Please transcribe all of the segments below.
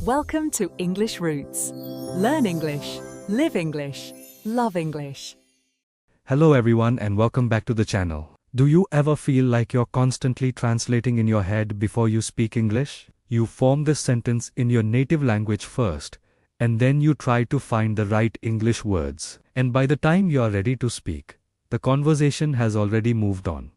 Welcome to English Roots. Learn English, live English, love English. Hello everyone and welcome back to the channel. Do you ever feel like you're constantly translating in your head before you speak English? You form this sentence in your native language first, and then you try to find the right English words. And by the time you are ready to speak, the conversation has already moved on.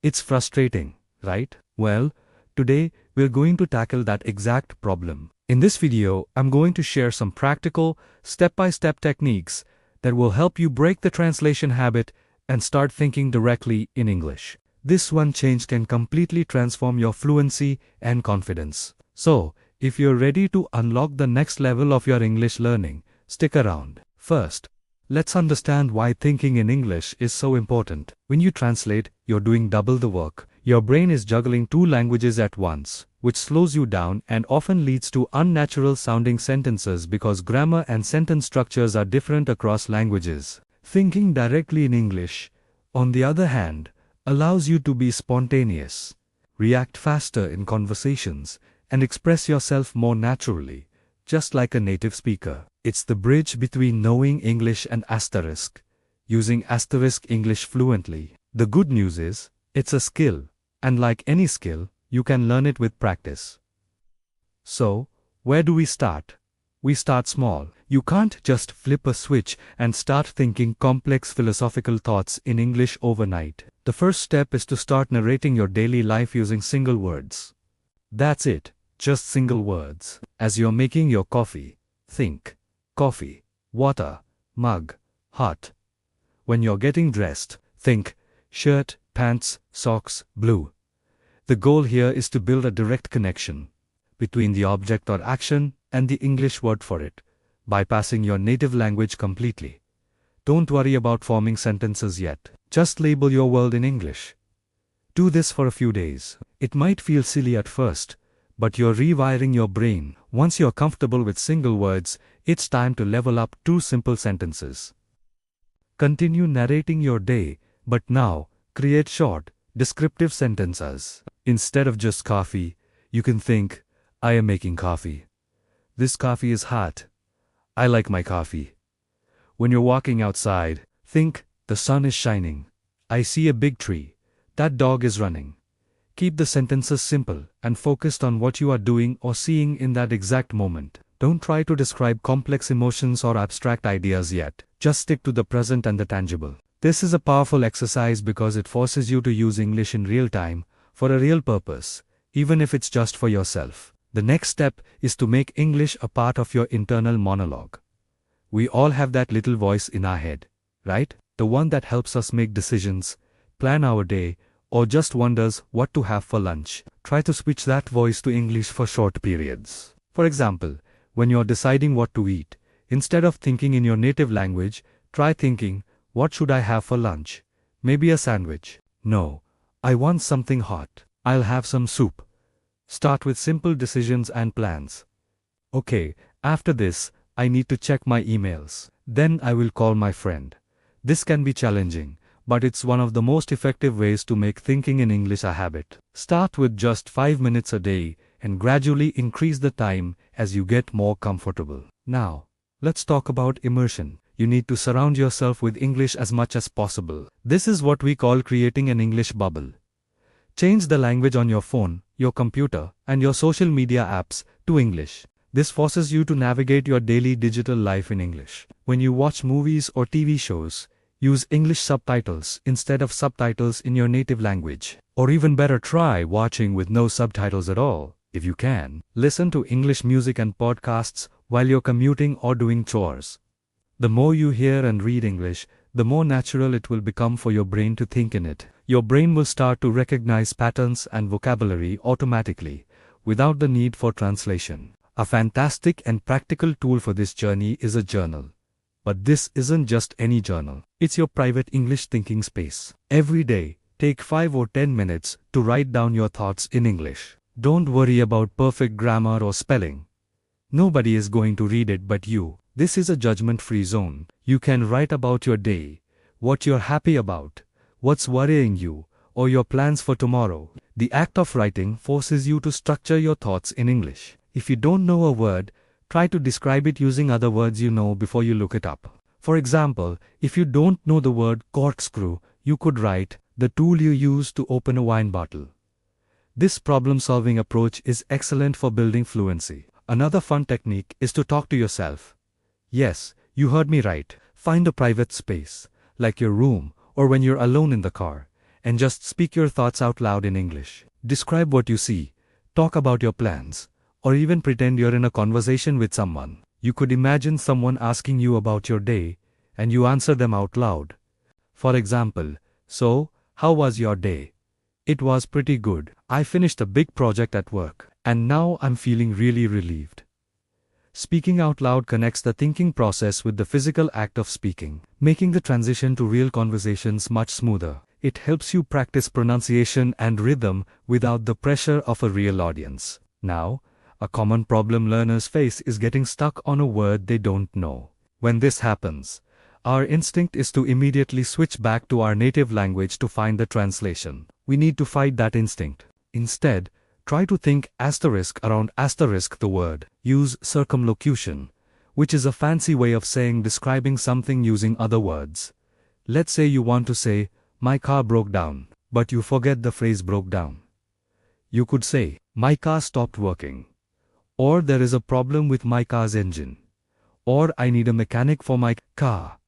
It's frustrating, right? Well, today we're going to tackle that exact problem. In this video, I'm going to share some practical, step-by-step techniques that will help you break the translation habit and start thinking directly in English. This one change can completely transform your fluency and confidence. So, if you're ready to unlock the next level of your English learning, stick around. First, let's understand why thinking in English is so important. When you translate, you're doing double the work. Your brain is juggling two languages at once, which slows you down and often leads to unnatural sounding sentences because grammar and sentence structures are different across languages. Thinking directly in English, on the other hand, allows you to be spontaneous, react faster in conversations, and express yourself more naturally, just like a native speaker. It's the bridge between knowing English and asterisk, using asterisk English fluently. The good news is, it's a skill, and like any skill, you can learn it with practice. So, where do we start? We start small. You can't just flip a switch and start thinking complex philosophical thoughts in English overnight. The first step is to start narrating your daily life using single words. That's it, just single words. As you're making your coffee, think coffee, water, mug, hot. When you're getting dressed, think shirt, pants, socks, blue. The goal here is to build a direct connection between the object or action and the English word for it, bypassing your native language completely. Don't worry about forming sentences yet. Just label your world in English. Do this for a few days. It might feel silly at first, but you're rewiring your brain. Once you're comfortable with single words, it's time to level up two simple sentences. Continue narrating your day, but now, create short, descriptive sentences. Instead of just coffee, you can think, I am making coffee. This coffee is hot. I like my coffee. When you're walking outside, think, the sun is shining. I see a big tree. That dog is running. Keep the sentences simple and focused on what you are doing or seeing in that exact moment. Don't try to describe complex emotions or abstract ideas yet. Just stick to the present and the tangible. This is a powerful exercise because it forces you to use English in real time, for a real purpose, even if it's just for yourself. The next step is to make English a part of your internal monologue. We all have that little voice in our head, right? The one that helps us make decisions, plan our day, or just wonders what to have for lunch. Try to switch that voice to English for short periods. For example, when you're deciding what to eat, instead of thinking in your native language, try thinking, what should I have for lunch? Maybe a sandwich. No, I want something hot. I'll have some soup. Start with simple decisions and plans. Okay, after this, I need to check my emails. Then I will call my friend. This can be challenging, but it's one of the most effective ways to make thinking in English a habit. Start with just 5 minutes a day and gradually increase the time as you get more comfortable. Now, let's talk about immersion. You need to surround yourself with English as much as possible. This is what we call creating an English bubble. Change the language on your phone, your computer, and your social media apps to English. This forces you to navigate your daily digital life in English. When you watch movies or TV shows, use English subtitles instead of subtitles in your native language. Or even better, try watching with no subtitles at all, if you can. Listen to English music and podcasts while you're commuting or doing chores. The more you hear and read English, the more natural it will become for your brain to think in it. Your brain will start to recognize patterns and vocabulary automatically, without the need for translation. A fantastic and practical tool for this journey is a journal. But this isn't just any journal. It's your private English thinking space. Every day, take 5 or 10 minutes to write down your thoughts in English. Don't worry about perfect grammar or spelling. Nobody is going to read it but you. This is a judgment-free zone. You can write about your day, what you're happy about, what's worrying you, or your plans for tomorrow. The act of writing forces you to structure your thoughts in English. If you don't know a word, try to describe it using other words you know before you look it up. For example, if you don't know the word corkscrew, you could write, the tool you use to open a wine bottle. This problem-solving approach is excellent for building fluency. Another fun technique is to talk to yourself. Yes, you heard me right. Find a private space, like your room or when you're alone in the car, and just speak your thoughts out loud in English. Describe what you see, talk about your plans, or even pretend you're in a conversation with someone. You could imagine someone asking you about your day, and you answer them out loud. For example, so, how was your day? It was pretty good. I finished a big project at work, and now I'm feeling really relieved. Speaking out loud connects the thinking process with the physical act of speaking, making the transition to real conversations much smoother. It helps you practice pronunciation and rhythm without the pressure of a real audience. Now, a common problem learners face is getting stuck on a word they don't know. When this happens, our instinct is to immediately switch back to our native language to find the translation. We need to fight that instinct. Instead, try to think asterisk around asterisk the word. Use circumlocution, which is a fancy way of describing something using other words. Let's say you want to say, my car broke down, but you forget the phrase broke down. You could say, my car stopped working. Or there is a problem with my car's engine. Or I need a mechanic for my car.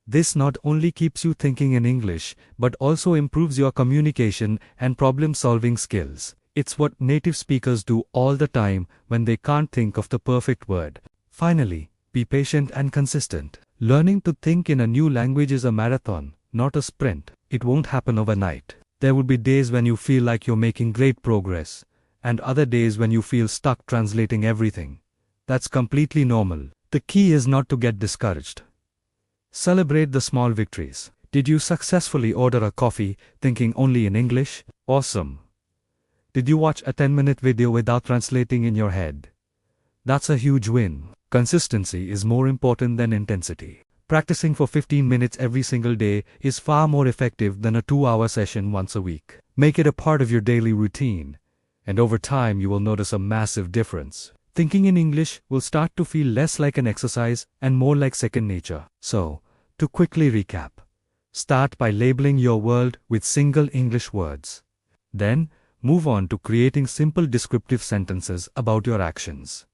This not only keeps you thinking in English, but also improves your communication and problem-solving skills. It's what native speakers do all the time when they can't think of the perfect word. Finally, be patient and consistent. Learning to think in a new language is a marathon, not a sprint. It won't happen overnight. There will be days when you feel like you're making great progress, and other days when you feel stuck translating everything. That's completely normal. The key is not to get discouraged. Celebrate the small victories. Did you successfully order a coffee thinking only in English? Awesome. Did you watch a 10-minute video without translating in your head? That's a huge win. Consistency is more important than intensity. Practicing for 15 minutes every single day is far more effective than a 2-hour session once a week. Make it a part of your daily routine, and over time you will notice a massive difference. Thinking in English will start to feel less like an exercise and more like second nature. So, to quickly recap, start by labeling your world with single English words. Then, move on to creating simple descriptive sentences about your actions.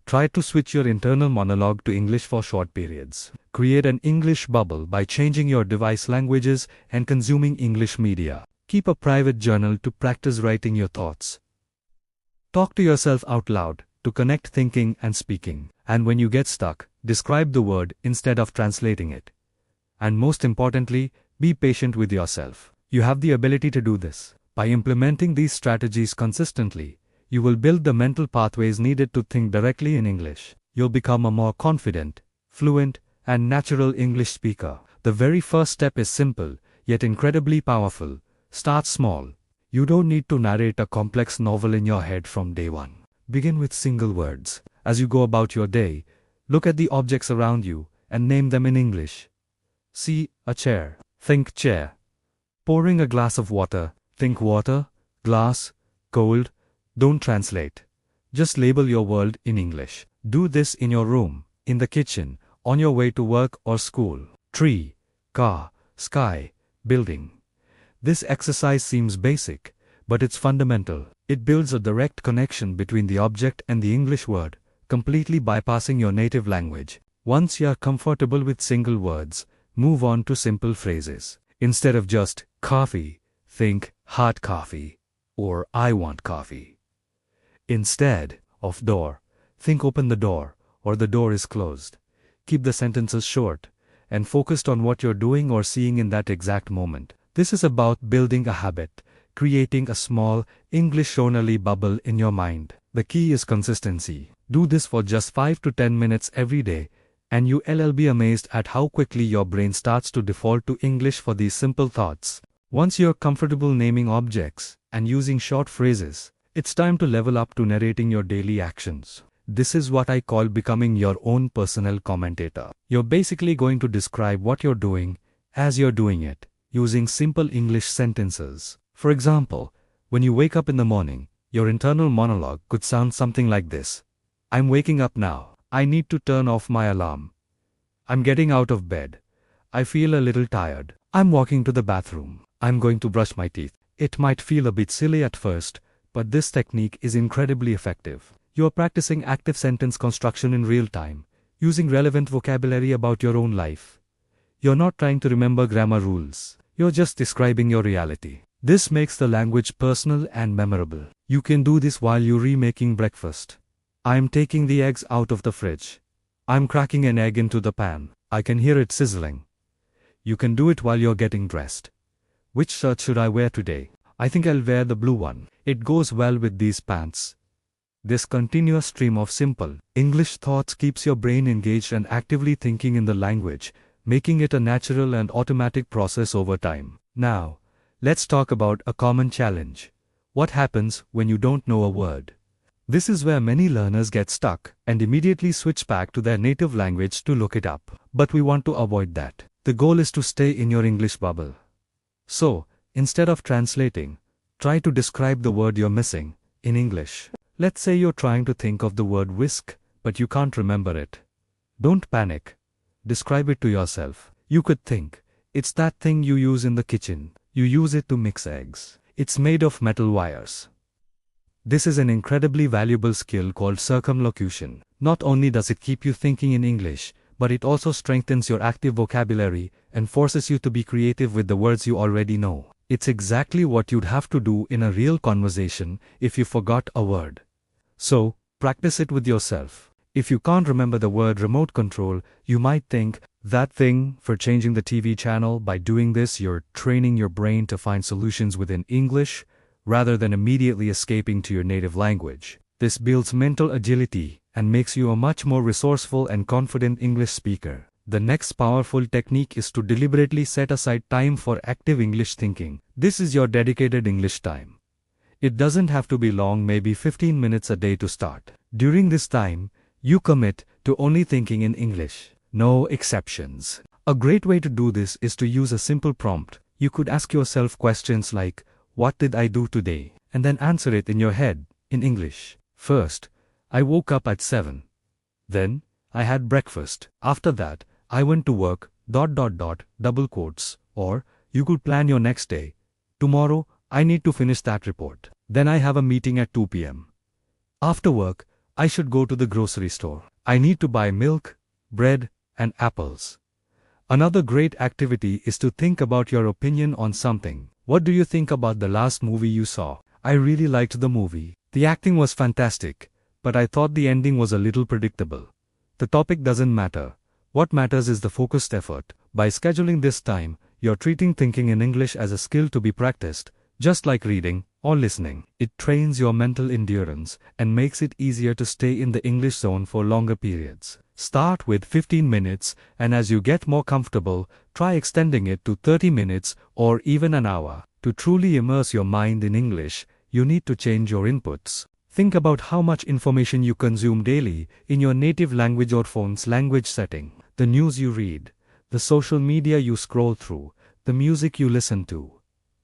Try to switch your internal monologue to English for short periods. Create an English bubble by changing your device languages and consuming English media. Keep a private journal to practice writing your thoughts. Talk to yourself out loud to connect thinking and speaking. And when you get stuck, describe the word instead of translating it. And most importantly, be patient with yourself. You have the ability to do this. By implementing these strategies consistently, you will build the mental pathways needed to think directly in English. You'll become a more confident, fluent, and natural English speaker. The very first step is simple, yet incredibly powerful. Start small. You don't need to narrate a complex novel in your head from day one. Begin with single words. As you go about your day, look at the objects around you and name them in English. See a chair. Think chair. Pouring a glass of water. Think water, glass, cold. Don't translate. Just label your world in English. Do this in your room, in the kitchen, on your way to work or school. Tree, car, sky, building. This exercise seems basic, but it's fundamental. It builds a direct connection between the object and the English word, completely bypassing your native language. Once you're comfortable with single words, move on to simple phrases. Instead of just coffee, think hot coffee or I want coffee. Instead of door, think open the door or the door is closed. Keep the sentences short and focused on what you're doing or seeing in that exact moment. This is about building a habit, creating a small English-only bubble in your mind. The key is consistency. Do this for just 5 to 10 minutes every day, and you'll be amazed at how quickly your brain starts to default to English for these simple thoughts. Once you're comfortable naming objects and using short phrases, it's time to level up to narrating your daily actions. This is what I call becoming your own personal commentator. You're basically going to describe what you're doing as you're doing it, using simple English sentences. For example, when you wake up in the morning, your internal monologue could sound something like this. I'm waking up now. I need to turn off my alarm. I'm getting out of bed. I feel a little tired. I'm walking to the bathroom. I'm going to brush my teeth. It might feel a bit silly at first, but this technique is incredibly effective. You're practicing active sentence construction in real time, using relevant vocabulary about your own life. You're not trying to remember grammar rules. You're just describing your reality. This makes the language personal and memorable. You can do this while you're remaking breakfast. I'm taking the eggs out of the fridge. I'm cracking an egg into the pan. I can hear it sizzling. You can do it while you're getting dressed. Which shirt should I wear today? I think I'll wear the blue one. It goes well with these pants. This continuous stream of simple English thoughts keeps your brain engaged and actively thinking in the language, making it a natural and automatic process over time. Now, let's talk about a common challenge. What happens when you don't know a word? This is where many learners get stuck and immediately switch back to their native language to look it up. But we want to avoid that. The goal is to stay in your English bubble. So, instead of translating, try to describe the word you're missing in English. Let's say you're trying to think of the word whisk, but you can't remember it. Don't panic. Describe it to yourself. You could think, it's that thing you use in the kitchen. You use it to mix eggs. It's made of metal wires. This is an incredibly valuable skill called circumlocution. Not only does it keep you thinking in English, but it also strengthens your active vocabulary and forces you to be creative with the words you already know. It's exactly what you'd have to do in a real conversation if you forgot a word. So, practice it with yourself. If you can't remember the word remote control, you might think, that thing for changing the TV channel. By doing this, you're training your brain to find solutions within English, rather than immediately escaping to your native language. This builds mental agility and makes you a much more resourceful and confident English speaker. The next powerful technique is to deliberately set aside time for active English thinking. This is your dedicated English time. It doesn't have to be long, maybe 15 minutes a day to start. During this time, you commit to only thinking in English. No exceptions. A great way to do this is to use a simple prompt. You could ask yourself questions like, what did I do today? And then answer it in your head, in English. First, I woke up at 7. Then, I had breakfast. After that, I went to work, ... double quotes. Or, you could plan your next day. Tomorrow, I need to finish that report. Then I have a meeting at 2 p.m. After work, I should go to the grocery store. I need to buy milk, bread, and apples. Another great activity is to think about your opinion on something. What do you think about the last movie you saw? I really liked the movie. The acting was fantastic, but I thought the ending was a little predictable. The topic doesn't matter. What matters is the focused effort. By scheduling this time, you're treating thinking in English as a skill to be practiced, just like reading or listening. It trains your mental endurance and makes it easier to stay in the English zone for longer periods. Start with 15 minutes, and as you get more comfortable, try extending it to 30 minutes or even an hour. To truly immerse your mind in English, you need to change your inputs. Think about how much information you consume daily in your native language or phone's language setting. The news you read, the social media you scroll through, the music you listen to.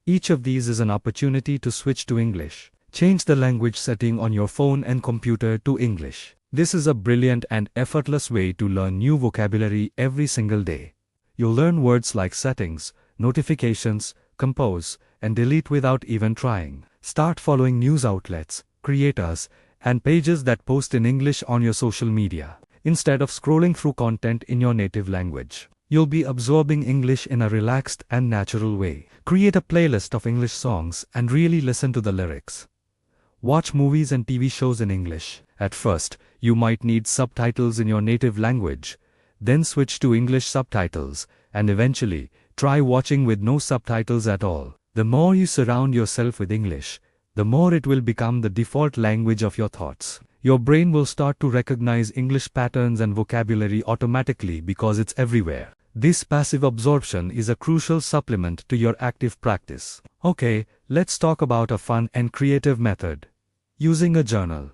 Each of these is an opportunity to switch to English. Change the language setting on your phone and computer to English. This is a brilliant and effortless way to learn new vocabulary every single day. You'll learn words like settings, notifications, compose, and delete without even trying. Start following news outlets, creators, and pages that post in English on your social media, instead of scrolling through content in your native language. You'll be absorbing English in a relaxed and natural way. Create a playlist of English songs and really listen to the lyrics. Watch movies and TV shows in English. At first, you might need subtitles in your native language, then switch to English subtitles, and eventually, try watching with no subtitles at all. The more you surround yourself with English, the more it will become the default language of your thoughts. Your brain will start to recognize English patterns and vocabulary automatically because it's everywhere. This passive absorption is a crucial supplement to your active practice. Okay, let's talk about a fun and creative method. Using a journal.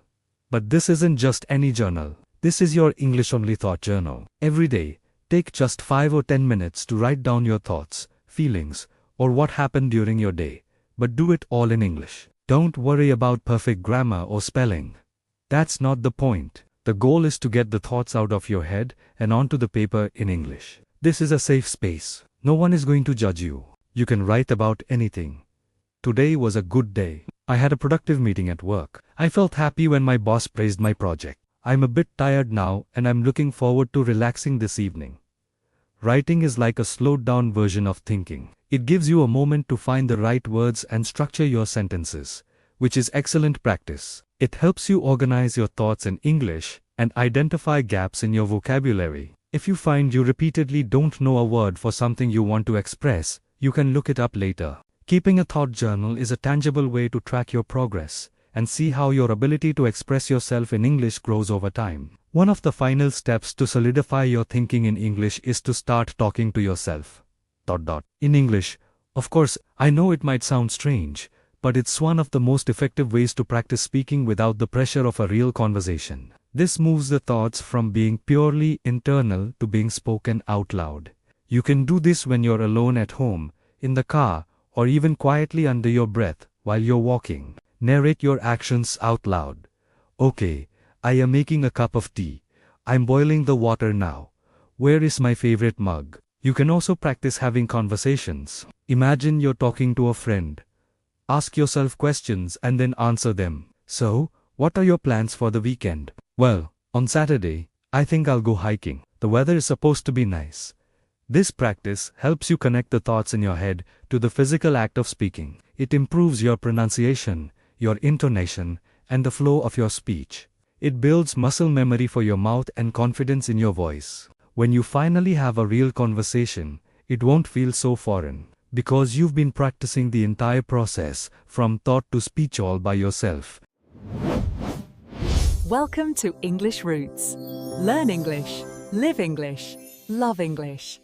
But this isn't just any journal. This is your English-only thought journal. Every day, take just 5 or 10 minutes to write down your thoughts, feelings, or what happened during your day. But do it all in English. Don't worry about perfect grammar or spelling. That's not the point. The The goal is to get the thoughts out of your head and onto the paper in English. This is a safe space. No one is going to judge you. You can write about anything. Today was a good day. I had a productive meeting at work. I felt happy when my boss praised my project. I'm a bit tired now and I'm looking forward to relaxing this evening. Writing is like a slowed down version of thinking. It gives you a moment to find the right words and structure your sentences, which is excellent practice. It helps you organize your thoughts in English and identify gaps in your vocabulary. If you find you repeatedly don't know a word for something you want to express, you can look it up later. Keeping a thought journal is a tangible way to track your progress and see how your ability to express yourself in English grows over time. One of the final steps to solidify your thinking in English is to start talking to yourself. In English, of course, I know it might sound strange, but it's one of the most effective ways to practice speaking without the pressure of a real conversation. This moves the thoughts from being purely internal to being spoken out loud. You can do this when you're alone at home, in the car, or even quietly under your breath while you're walking. Narrate your actions out loud. Okay, I am making a cup of tea. I'm boiling the water now. Where is my favorite mug? You can also practice having conversations. Imagine you're talking to a friend. Ask yourself questions and then answer them. So, what are your plans for the weekend? Well, on Saturday, I think I'll go hiking. The weather is supposed to be nice. This practice helps you connect the thoughts in your head to the physical act of speaking. It improves your pronunciation, your intonation, and the flow of your speech. It builds muscle memory for your mouth and confidence in your voice. When you finally have a real conversation, it won't feel so foreign, because you've been practicing the entire process from thought to speech all by yourself. Welcome to English Roots. Learn English, live English, love English.